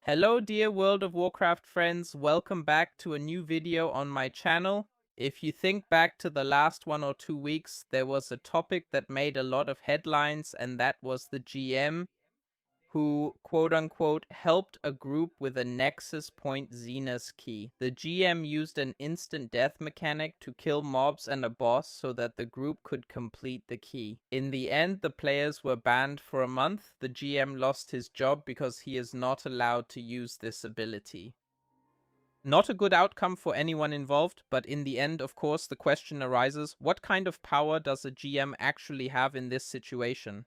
Hello dear World of Warcraft friends, welcome back to a new video on my channel. If you think back to the last 1 or 2 weeks, there was a topic that made a lot of headlines, and that was the GM who, quote-unquote, helped a group with a Nexus Point Zenith key. The GM used an instant death mechanic to kill mobs and a boss so that the group could complete the key. In the end, the players were banned for a month. The GM lost his job because he is not allowed to use this ability. Not a good outcome for anyone involved, but in the end, of course, the question arises, what kind of power does a GM actually have in this situation?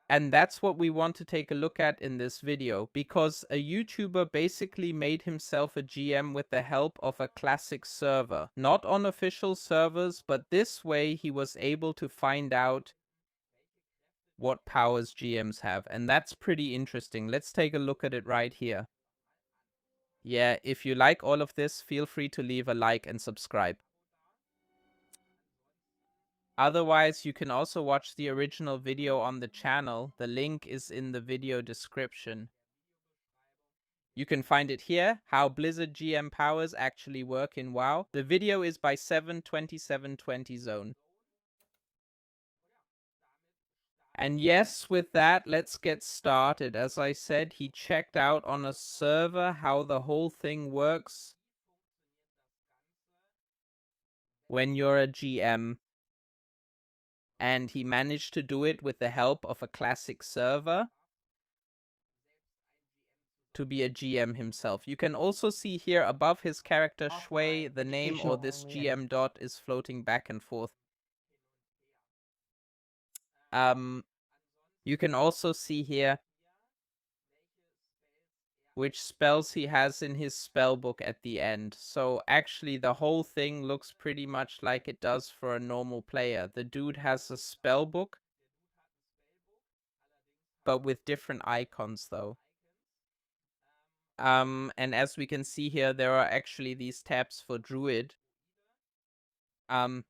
And that's what we want to take a look at in this video, because a YouTuber basically made himself a GM with the help of a classic server. Not on official servers, but this way he was able to find out what powers GMs have. And that's pretty interesting. Let's take a look at it right here. Yeah, if you like all of this, feel free to leave a like and subscribe. Otherwise, you can also watch the original video on the channel. The link is in the video description. You can find it here, how Blizzard GM powers actually work in WoW. The video is by 72720 Zone. And yes, with that, let's get started. As I said, he checked out on a server how the whole thing works when you're a GM. And he managed to do it with the help of a classic server to be a GM himself. You can also see here above his character Shui, the name or this GM dot is floating back and forth. You can also see here which spells he has in his spellbook at the end. So actually the whole thing looks pretty much like it does for a normal player. The dude has a spellbook, but with different icons though. And as we can see here, there are actually these tabs for Druid.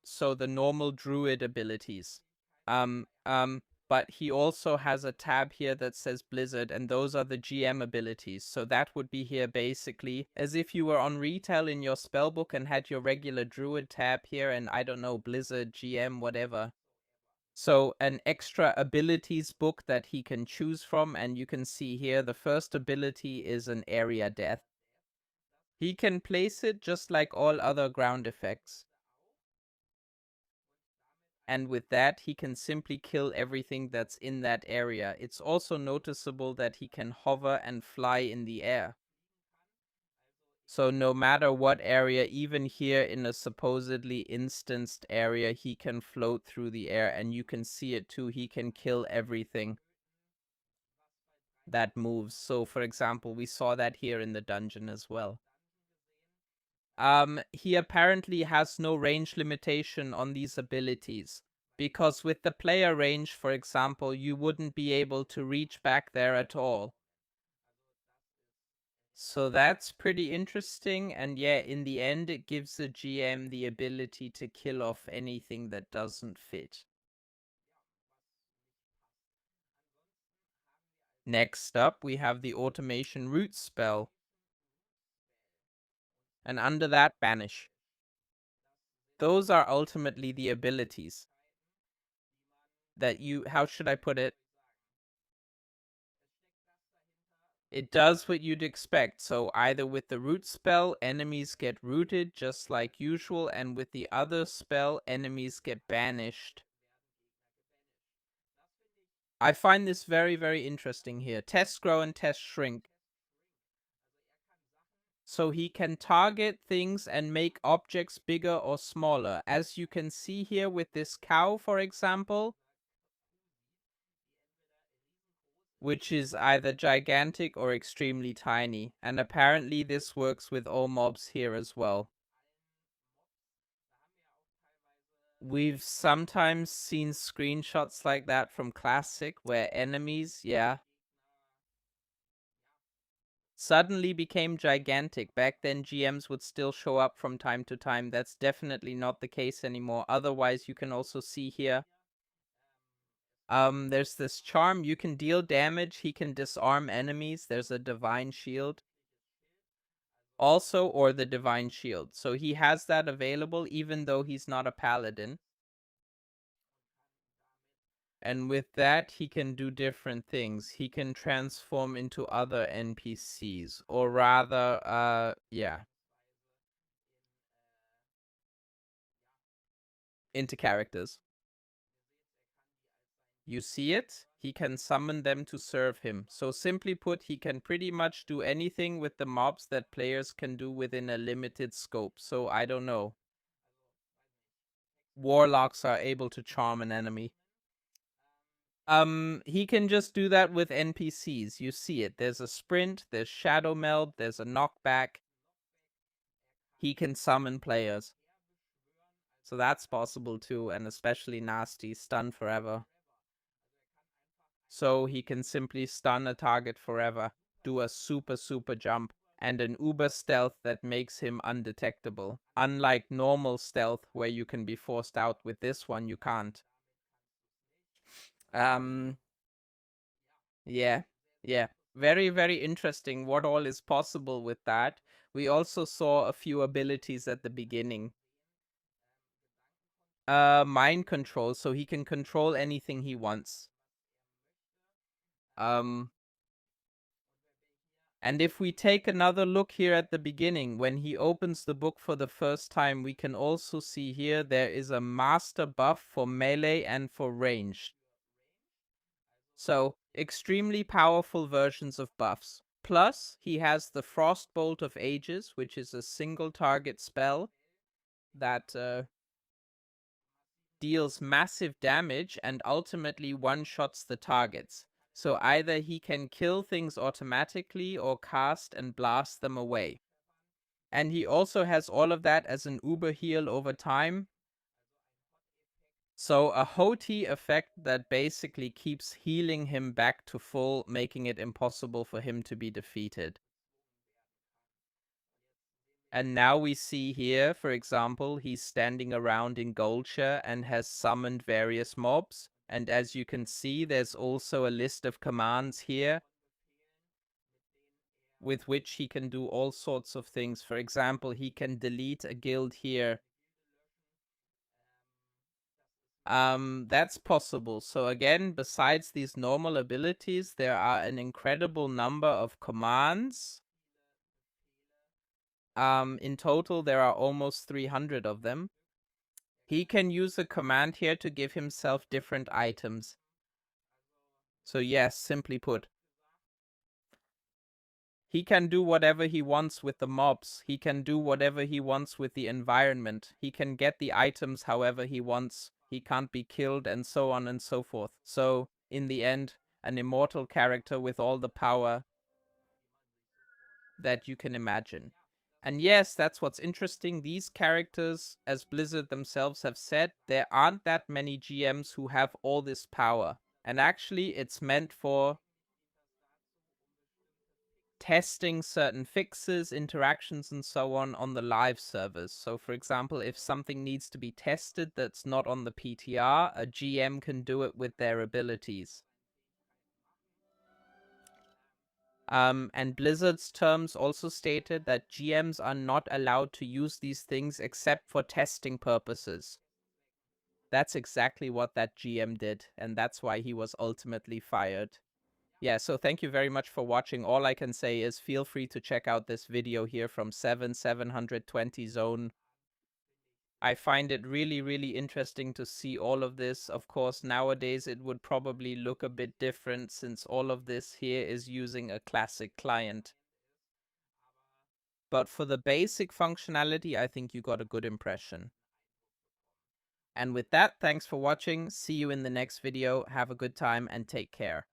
So the normal Druid abilities. But he also has a tab here that says Blizzard, and those are the GM abilities. So that would be here basically as if you were on retail in your spellbook and had your regular Druid tab here, and I don't know, Blizzard, GM, whatever. So an extra abilities book that he can choose from, and you can see here the first ability is an area death. He can place it just like all other ground effects. And with that, he can simply kill everything that's in that area. It's also noticeable that he can hover and fly in the air. So no matter what area, even here in a supposedly instanced area, he can float through the air, and you can see it too. He can kill everything that moves. So for example, we saw that here in the dungeon as well. He apparently has no range limitation on these abilities, because with the player range, for example, you wouldn't be able to reach back there at all. So that's pretty interesting, and yeah, in the end, it gives the GM the ability to kill off anything that doesn't fit. Next up, we have the Automation Root spell. And under that, Banish. Those are ultimately the abilities that you, how should I put it? It does what you'd expect. So either with the root spell, enemies get rooted just like usual, and with the other spell, enemies get banished. I find this very, very interesting here. Test grow and test shrink. So he can target things and make objects bigger or smaller. As you can see here with this cow, for example, which is either gigantic or extremely tiny. And apparently this works with all mobs here as well. We've sometimes seen screenshots like that from Classic where enemies, suddenly became gigantic. Back then, GMs would still show up from time to time. That's definitely not the case anymore. Otherwise, you can also see here There's this charm. You can deal damage. He can disarm enemies. There's a divine shield. Also, or the divine shield. So he has that available even though he's not a paladin. And with that, he can do different things. He can transform into other NPCs. Or rather, into characters. You see it? He can summon them to serve him. So simply put, he can pretty much do anything with the mobs that players can do within a limited scope. So I don't know. Warlocks are able to charm an enemy. He can just do that with NPCs. You see it. There's a sprint, there's shadow meld, there's a knockback. He can summon players. So that's possible too, and especially nasty, stun forever. So he can simply stun a target forever, do a super jump, and an uber stealth that makes him undetectable. Unlike normal stealth, where you can be forced out, with this one you can't. Yeah. Very interesting what all is possible with that. We also saw a few abilities at the beginning. Mind control, so he can control anything he wants. And if we take another look here at the beginning, when he opens the book for the first time, we can also see here there is a master buff for melee and for ranged. So, extremely powerful versions of buffs. Plus, he has the Frostbolt of Ages, which is a single target spell that deals massive damage and ultimately one-shots the targets. So either he can kill things automatically or cast and blast them away. And he also has all of that as an uber heal over time. So a Hoti effect that basically keeps healing him back to full, making it impossible for him to be defeated. And now we see here, for example, he's standing around in Goldshire and has summoned various mobs. And as you can see, there's also a list of commands here with which he can do all sorts of things. For example, he can delete a guild here. That's possible. So again, besides these normal abilities, there are an incredible number of commands. In total, there are almost 300 of them. He can use a command here to give himself different items. So yes, simply put, he can do whatever he wants with the mobs. He can do whatever he wants with the environment. He can get the items however he wants. He can't be killed and so on and so forth. So, in the end, an immortal character with all the power that you can imagine. And yes, that's what's interesting. These characters, as Blizzard themselves have said, there aren't that many GMs who have all this power. And actually, it's meant for testing certain fixes, interactions, and so on the live servers. So, for example, if something needs to be tested that's not on the PTR, a GM can do it with their abilities. And Blizzard's terms also stated that GMs are not allowed to use these things except for testing purposes. That's exactly what that GM did, and that's why he was ultimately fired. Yeah, so thank you very much for watching. All I can say is feel free to check out this video here from 720 Zone. I find it really interesting to see all of this. Of course, nowadays it would probably look a bit different since all of this here is using a classic client. But for the basic functionality, I think you got a good impression. And with that, thanks for watching. See you in the next video. Have a good time and take care.